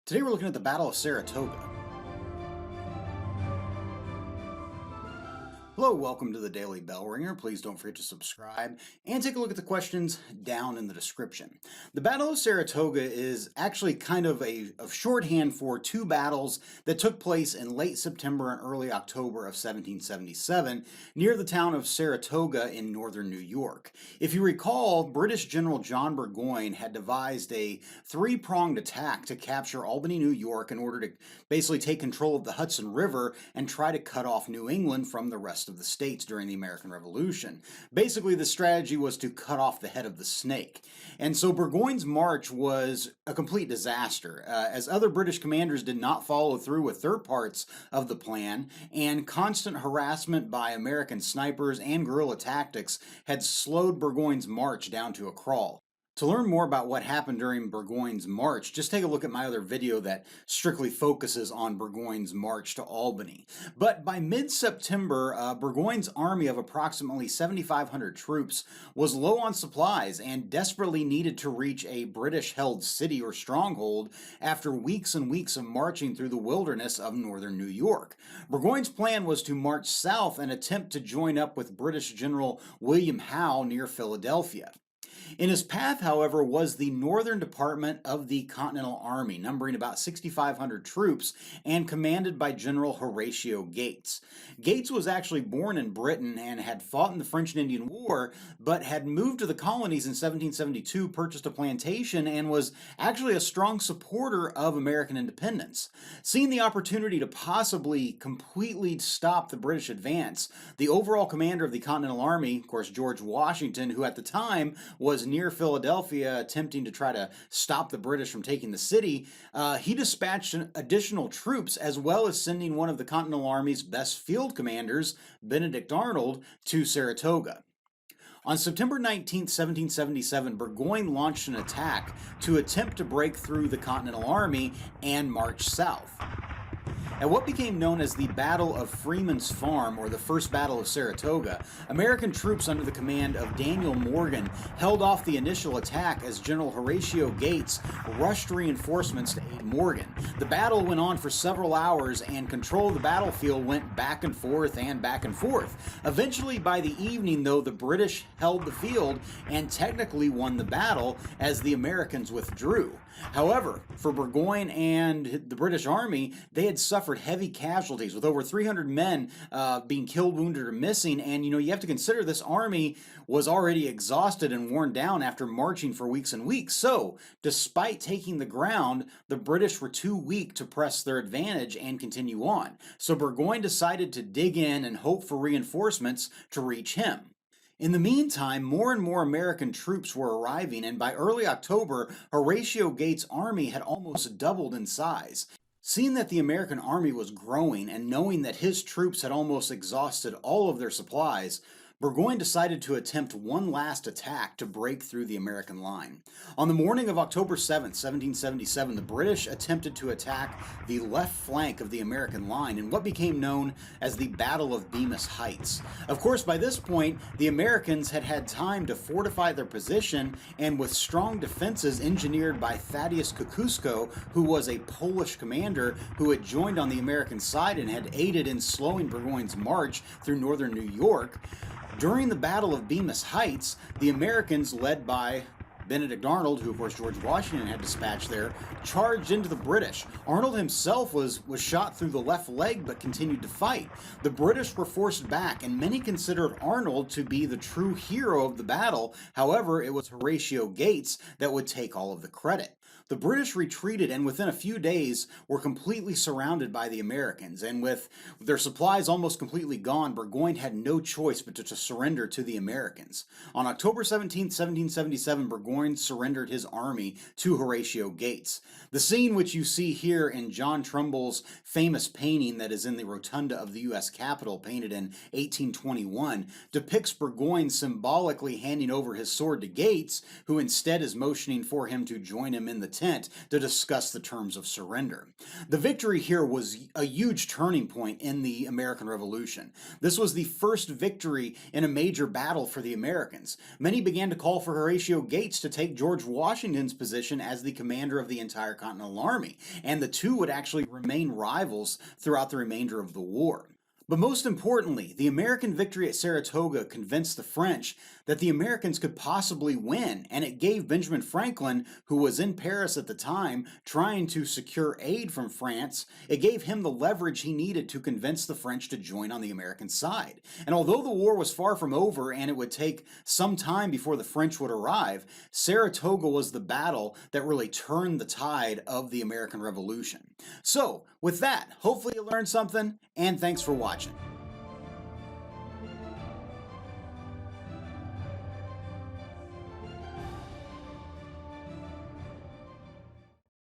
Today we're looking at the Battle of Saratoga. Hello, welcome to the Daily Bellringer. Please don't forget to subscribe and take a look at the questions down in the description. The Battle of Saratoga is actually kind of a shorthand for two battles that took place in late September and early October of 1777 near the town of Saratoga in northern New York. If you recall, British General John Burgoyne had devised a three-pronged attack to capture Albany, New York in order to basically take control of the Hudson River and try to cut off New England from the rest of the states during the American Revolution. Basically, the strategy was to cut off the head of the snake. And so Burgoyne's march was a complete disaster, as other British commanders did not follow through with their parts of the plan, and constant harassment by American snipers and guerrilla tactics had slowed Burgoyne's march down to a crawl. To learn more about what happened during Burgoyne's march, just take a look at my other video that strictly focuses on Burgoyne's march to Albany. But by mid-September, Burgoyne's army of approximately 7,500 troops was low on supplies and desperately needed to reach a British-held city or stronghold after weeks and weeks of marching through the wilderness of northern New York. Burgoyne's plan was to march south and attempt to join up with British General William Howe near Philadelphia. In his path, however, was the Northern Department of the Continental Army, numbering about 6,500 troops and commanded by General Horatio Gates. Gates was actually born in Britain and had fought in the French and Indian War, but had moved to the colonies in 1772, purchased a plantation, and was actually a strong supporter of American independence. Seeing the opportunity to possibly completely stop the British advance, the overall commander of the Continental Army, of course George Washington, who at the time was near Philadelphia attempting to try to stop the British from taking the city, he dispatched additional troops as well as sending one of the Continental Army's best field commanders, Benedict Arnold, to Saratoga. On September 19, 1777, Burgoyne launched an attack to attempt to break through the Continental Army and march south. At what became known as the Battle of Freeman's Farm, or the First Battle of Saratoga, American troops under the command of Daniel Morgan held off the initial attack as General Horatio Gates rushed reinforcements to aid Morgan. The battle went on for several hours, and control of the battlefield went back and forth and back and forth. Eventually, by the evening, though, the British held the field and technically won the battle as the Americans withdrew. However, for Burgoyne and the British Army, they had suffered heavy casualties, with over 300 men being killed, wounded, or missing. And you have to consider this army was already exhausted and worn down after marching for weeks and weeks. So, despite taking the ground, the British were too weak to press their advantage and continue on. So Burgoyne decided to dig in and hope for reinforcements to reach him. In the meantime, more and more American troops were arriving, and by early October, Horatio Gates' army had almost doubled in size. Seeing that the American army was growing and knowing that his troops had almost exhausted all of their supplies, Burgoyne decided to attempt one last attack to break through the American line. On the morning of October 7, 1777, the British attempted to attack the left flank of the American line in what became known as the Battle of Bemis Heights. Of course, by this point, the Americans had had time to fortify their position, and with strong defenses engineered by Thaddeus Kosciuszko, who was a Polish commander who had joined on the American side and had aided in slowing Burgoyne's march through northern New York. During the Battle of Bemis Heights, the Americans, led by Benedict Arnold, who of course George Washington had dispatched there, charged into the British. Arnold himself was shot through the left leg but continued to fight. The British were forced back, and many considered Arnold to be the true hero of the battle. However, it was Horatio Gates that would take all of the credit. The British retreated, and within a few days were completely surrounded by the Americans, and with their supplies almost completely gone, Burgoyne had no choice but to surrender to the Americans. On October 17, 1777, Burgoyne surrendered his army to Horatio Gates. The scene which you see here in John Trumbull's famous painting that is in the rotunda of the U.S. Capitol, painted in 1821, depicts Burgoyne symbolically handing over his sword to Gates, who instead is motioning for him to join him in the tent to discuss the terms of surrender. The victory here was a huge turning point in the American Revolution. This was the first victory in a major battle for the Americans. Many began to call for Horatio Gates to take George Washington's position as the commander of the entire Continental Army, and the two would actually remain rivals throughout the remainder of the war. But most importantly, the American victory at Saratoga convinced the French that the Americans could possibly win, and it gave Benjamin Franklin, who was in Paris at the time trying to secure aid from France, it gave him the leverage he needed to convince the French to join on the American side. And although the war was far from over and it would take some time before the French would arrive, Saratoga was the battle that really turned the tide of the American Revolution. So, with that, hopefully you learned something, and thanks for watching.